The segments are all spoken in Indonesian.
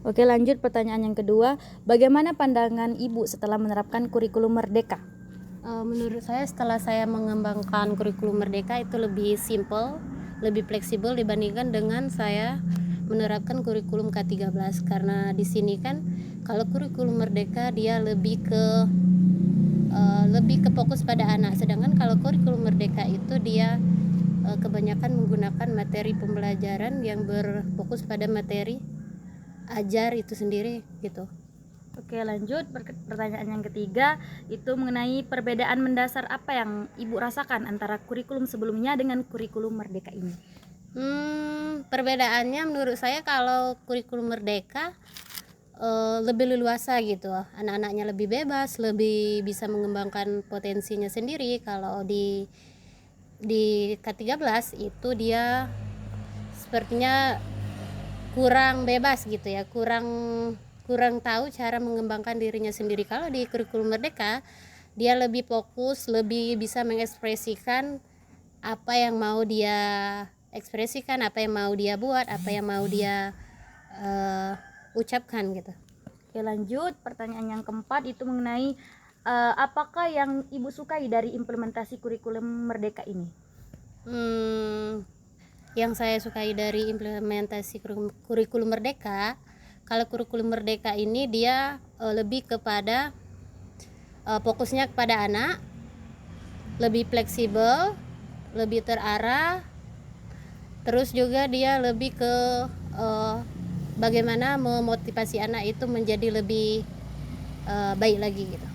Oke, lanjut pertanyaan yang kedua. Bagaimana pandangan Ibu setelah menerapkan kurikulum Merdeka? Menurut saya setelah saya mengembangkan kurikulum Merdeka itu lebih simple, lebih fleksibel dibandingkan dengan saya menerapkan kurikulum K13, karena di sini kan kalau kurikulum Merdeka dia lebih ke fokus pada anak, sedangkan kalau kurikulum Merdeka itu dia kebanyakan menggunakan materi pembelajaran yang berfokus pada materi ajar itu sendiri gitu. Oke, lanjut pertanyaan yang ketiga, itu mengenai perbedaan mendasar apa yang Ibu rasakan antara kurikulum sebelumnya dengan kurikulum Merdeka ini. Perbedaannya menurut saya kalau kurikulum Merdeka lebih leluasa gitu, anak-anaknya lebih bebas, lebih bisa mengembangkan potensinya sendiri. Kalau di K13 itu dia sepertinya kurang bebas gitu ya, kurang tahu cara mengembangkan dirinya sendiri. Kalau di kurikulum Merdeka dia lebih fokus, lebih bisa mengekspresikan apa yang mau dia ekspresikan, apa yang mau dia buat, apa yang mau dia ucapkan gitu. Oke, lanjut pertanyaan yang keempat, itu mengenai apakah yang Ibu sukai dari implementasi kurikulum Merdeka ini? Yang saya sukai dari implementasi kurikulum Merdeka, kalau kurikulum Merdeka ini dia lebih kepada fokusnya kepada anak, lebih fleksibel, lebih terarah, terus juga dia lebih ke bagaimana memotivasi anak itu menjadi lebih baik lagi gitu.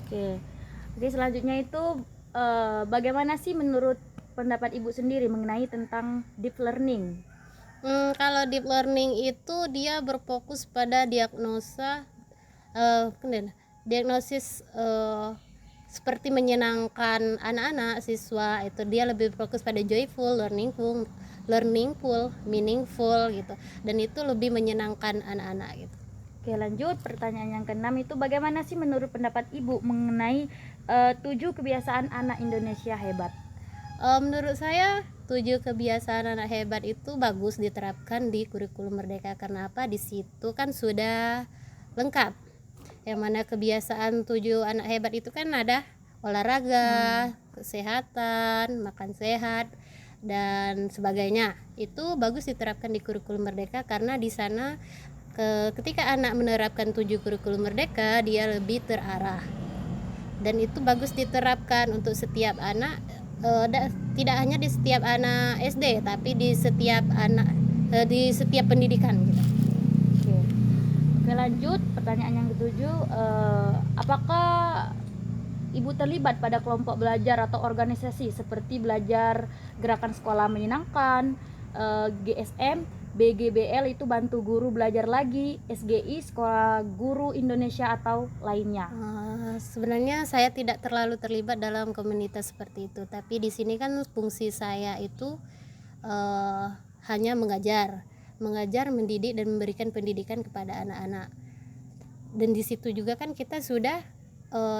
Oke, selanjutnya itu bagaimana sih menurut pendapat Ibu sendiri mengenai tentang deep learning? Kalau deep learning itu dia berfokus pada diagnosis seperti menyenangkan anak-anak siswa, itu dia lebih fokus pada joyful, learningful, meaningful gitu, dan itu lebih menyenangkan anak-anak gitu. Oke, lanjut pertanyaan yang keenam, itu bagaimana sih menurut pendapat Ibu mengenai 7 kebiasaan anak Indonesia hebat? Menurut saya 7 kebiasaan anak hebat itu bagus diterapkan di kurikulum Merdeka. Karena apa? Di situ kan sudah lengkap. Yang mana kebiasaan 7 anak hebat itu kan ada olahraga, kesehatan, makan sehat, dan sebagainya. Itu bagus diterapkan di kurikulum Merdeka karena di sana ketika anak menerapkan 7 kurikulum Merdeka dia lebih terarah. Dan itu bagus diterapkan untuk setiap anak, tidak hanya di setiap anak SD tapi di setiap anak, di setiap pendidikan gitu. Oke, lanjut pertanyaan yang ketujuh, apakah Ibu terlibat pada kelompok belajar atau organisasi seperti belajar gerakan sekolah menyenangkan, GSM, BGBL itu bantu guru belajar lagi, SGI sekolah guru Indonesia atau lainnya? Sebenarnya saya tidak terlalu terlibat dalam komunitas seperti itu, tapi di sini kan fungsi saya itu hanya mengajar, mendidik dan memberikan pendidikan kepada anak-anak. Dan di situ juga kan kita sudah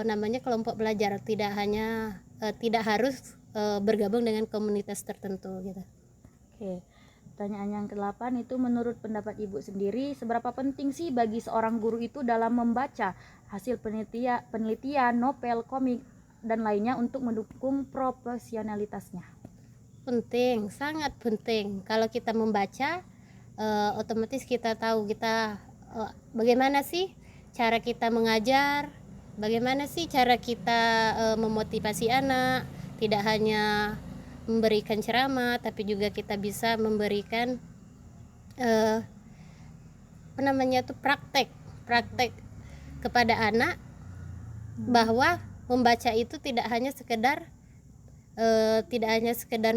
namanya kelompok belajar, tidak harus bergabung dengan komunitas tertentu gitu. Oke. Pertanyaan yang ke-8 itu menurut pendapat Ibu sendiri, seberapa penting sih bagi seorang guru itu dalam membaca hasil penelitian, novel, komik, dan lainnya untuk mendukung profesionalitasnya? Penting, sangat penting. Kalau kita membaca, otomatis kita tahu bagaimana sih cara kita mengajar, bagaimana sih cara kita memotivasi anak, tidak hanya memberikan ceramah tapi juga kita bisa memberikan praktek kepada anak, bahwa membaca itu tidak hanya sekedar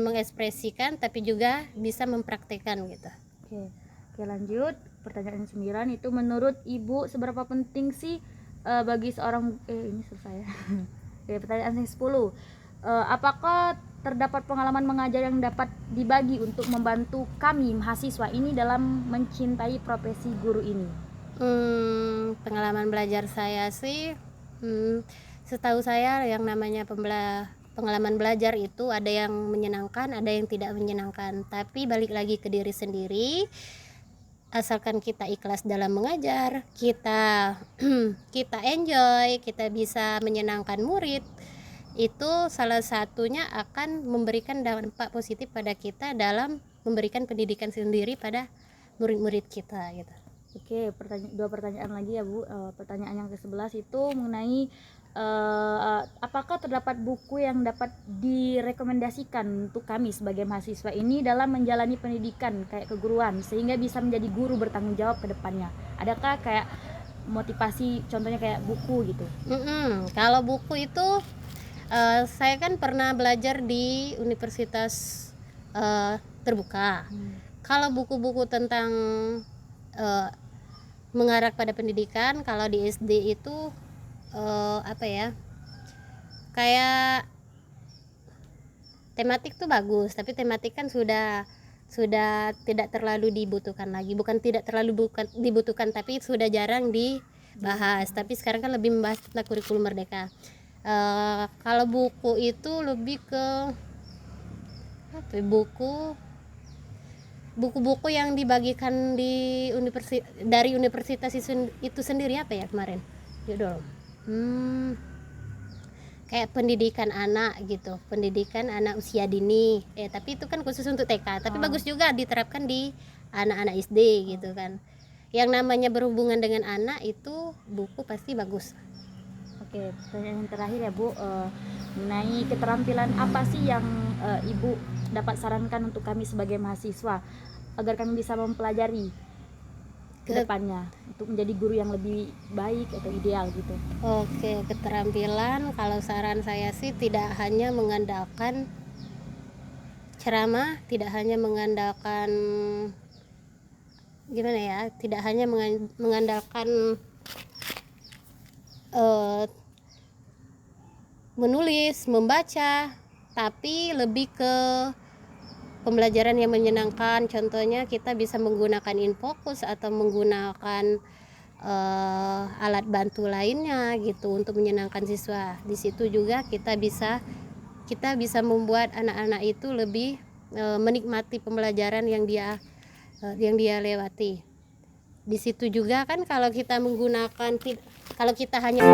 mengekspresikan tapi juga bisa mempraktekkan gitu. Oke, lanjut pertanyaan 9, itu menurut Ibu seberapa penting sih bagi seorang ini selesai ya. Oke, pertanyaan yang 10, apakah terdapat pengalaman mengajar yang dapat dibagi untuk membantu kami mahasiswa ini dalam mencintai profesi guru ini? Pengalaman belajar saya sih, setahu saya yang namanya pengalaman belajar itu ada yang menyenangkan, ada yang tidak menyenangkan. Tapi balik lagi ke diri sendiri, asalkan kita ikhlas dalam mengajar, kita kita enjoy, kita bisa menyenangkan murid, itu salah satunya akan memberikan dampak positif pada kita dalam memberikan pendidikan sendiri pada murid-murid kita gitu. Oke, dua pertanyaan lagi ya Bu. Pertanyaan yang ke-11 itu mengenai apakah terdapat buku yang dapat direkomendasikan untuk kami sebagai mahasiswa ini dalam menjalani pendidikan kayak keguruan sehingga bisa menjadi guru bertanggung jawab ke depannya? Adakah kayak motivasi, contohnya kayak buku gitu? Kalau buku itu saya kan pernah belajar di universitas terbuka. Kalau buku-buku tentang mengarah pada pendidikan, kalau di SD itu apa ya, kayak tematik tuh bagus, tapi tematik kan sudah tidak terlalu dibutuhkan lagi. Bukan tidak terlalu dibutuhkan, tapi sudah jarang dibahas. Tapi sekarang kan lebih membahas tentang kurikulum merdeka. Kalau buku itu lebih ke apa ya, buku-buku yang dibagikan di dari universitas itu sendiri, apa ya kemarin judul kayak pendidikan anak gitu, pendidikan anak usia dini, tapi itu kan khusus untuk TK, tapi bagus juga diterapkan di anak-anak SD gitu kan. Yang namanya berhubungan dengan anak itu buku pasti bagus. Oke, pertanyaan yang terakhir ya Bu, mengenai keterampilan apa sih yang Ibu dapat sarankan untuk kami sebagai mahasiswa agar kami bisa mempelajari ke depannya untuk menjadi guru yang lebih baik atau ideal gitu? Oke, keterampilan kalau saran saya sih tidak hanya mengandalkan ceramah, tidak hanya mengandalkan gimana ya, tidak hanya mengandalkan menulis, membaca, tapi lebih ke pembelajaran yang menyenangkan. Contohnya kita bisa menggunakan infocus atau menggunakan alat bantu lainnya gitu untuk menyenangkan siswa. Di situ juga kita bisa membuat anak-anak itu lebih menikmati pembelajaran yang dia lewati. Di situ juga kan kalau kita hanya